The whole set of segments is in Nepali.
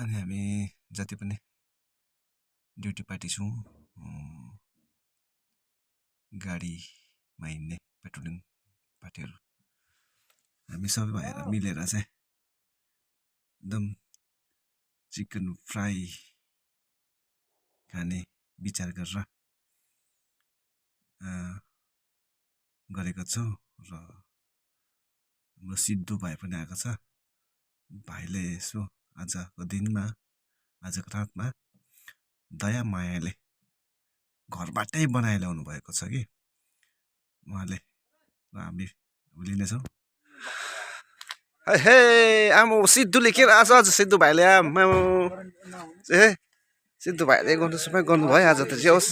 अनि हामी जति पनि ड्युटी पार्टी छौँ गाडीमा हिँड्ने पेट्रोलिङ पार्टीहरू हामी सबै भएर मिलेर चाहिँ एकदम चिकन फ्राई खाने विचार गरेर गरेको छौँ र हाम्रो सिद्धु भाइ पनि आएको छ। भाइले यसो आजको दिनमा आजको रातमा दया मायाले घरबाटै बनाएर ल्याउनु भएको छ कि उहाँले हामी लिनेछौँ। हे आमा सिद्धुले के आज आज सिद्धु भाइले आमा ए सिद्धु भाइले गर्नु सबै गर्नुभयो आज त जे होस्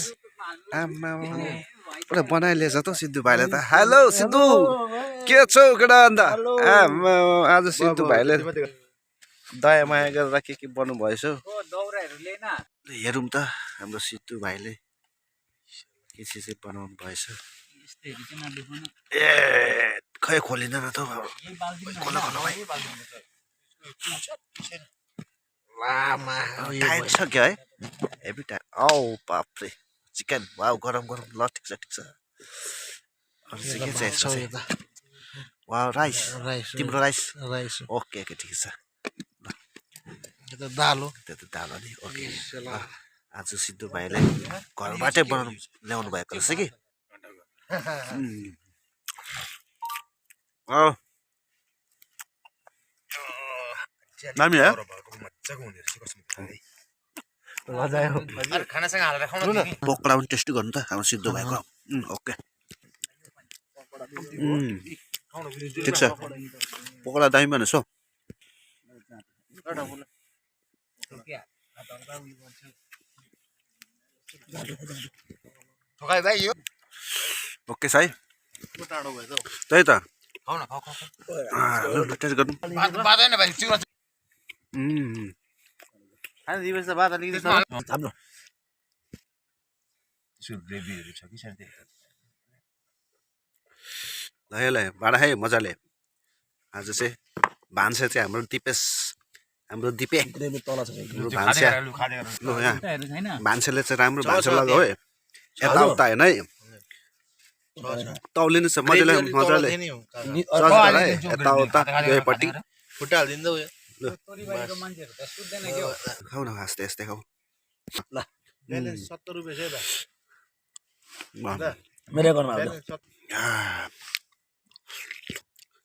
आमा पुरा बनाइलिएछ त सिद्धु भाइले त। हेलो सिद्धु के छौ केटा अन्त आमा आज सिद्धु भाइले दया माया गरेर के बन्नु भएछ हेरौँ त हाम्रो सिद्धु भाइले के चाहिँ बनाउनु भएछ। ए खै खोलिँदैन त खोला खोला भाइ लामा टाइट छ क्या है हेभी टाइट। औ बाफ्रे चिकन वाउ गरम गरम ल ठिक छ ठिक छ। अरू चाहिँ के चाहिन्छ वाउ राइस तिम्रो राइस ओके ओके ठिक छ। दाल हो त्यो त दाल हो नि ओके। आज सिद्धु भाइले घरबाटै बनाउनु ल्याउनु भएको रहेछ कि दामी है पकौडा पनि टेस्टी गर्नु त हाम्रो सिद्धु भाइको ओके ठिक छ पकौडा दामी भनेछ ओके साई त्यही त टेस्ट गर्नु ल भाडा है मजाले। आज चाहिँ भान्सा चाहिँ हाम्रो दिपेश हाम्रो दिपे भान्सा भान्साले चाहिँ राम्रो भान्सा लगायो है यताउता होइन है तौलिनु छ मजाले मजाले यताउता दुवैपट्टि खाऊ न यस्तै यस्तै खाऊ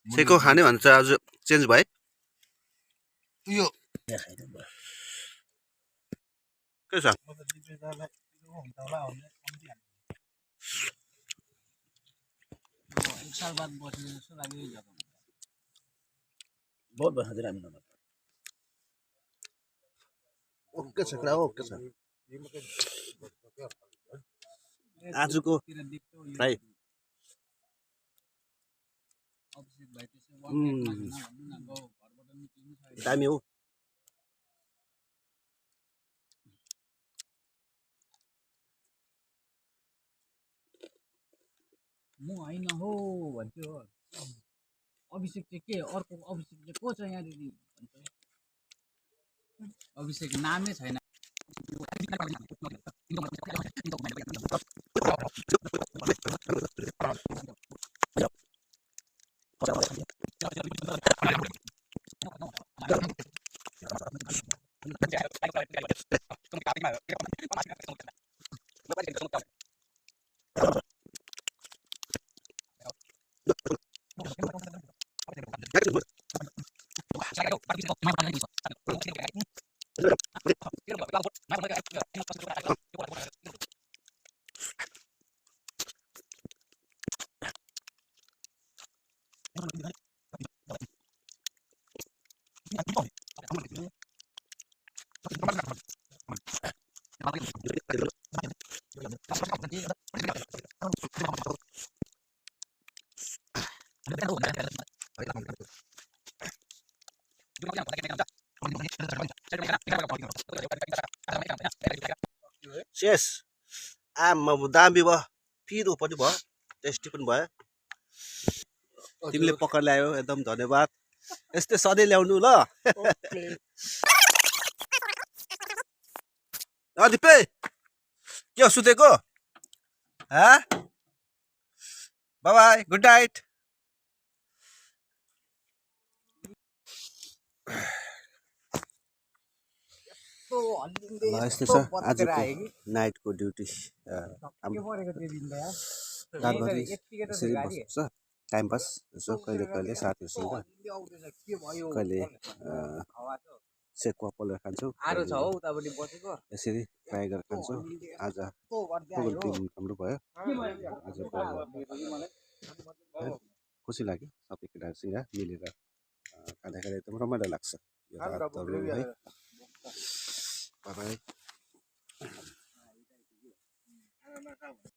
सेको खाने भन्छ आज चेन्ज भयो के छ बहुत बना ओके छ ओके छ आजको फ्राई दामी हो म होइन हो भन्थ्यो अभिषेक चाहिँ के अर्को अभिषेक चाहिँ को छ यहाँनिर भन्छ अभिषेक नामै छैन Yes, आमा दामी भयो पिरो पनि भयो टेस्टी पनि भयो तिमीले पकड ल्यायो एकदम धन्यवाद यस्तै सधैँ ल्याउनु ल दिपे के हो सुतेको बाई बाई गुड नाइट यस्तो हल्लिँदै ल यस्तो यस्तो छ बत्केर आजको आयो कि नाइटको ड्युटी के परेको त्यो दिन त यार रातभरि यत्तिकै त यसरी गाडी बस्नुपर्छ टाइम पास यसो कहिले कहिले साथीहरूसँग हल्लिँदै आउँदैछ के भयो कहिले हावा छ सेकुवा पोलेर खान्छौँ आरो छ कहिले हौ उतापट्टि बसेको यसरी फ्राई गरेर खान्छौँ आज यस्तो गर्दै फुल आयो दिन राम्रो भयो आज हो खुसी लाग्यो सबै केटाहरूसँग मिलेर खाँदाखेरि एकदम रमाइलो लाग्छ यो रातहरू है बाई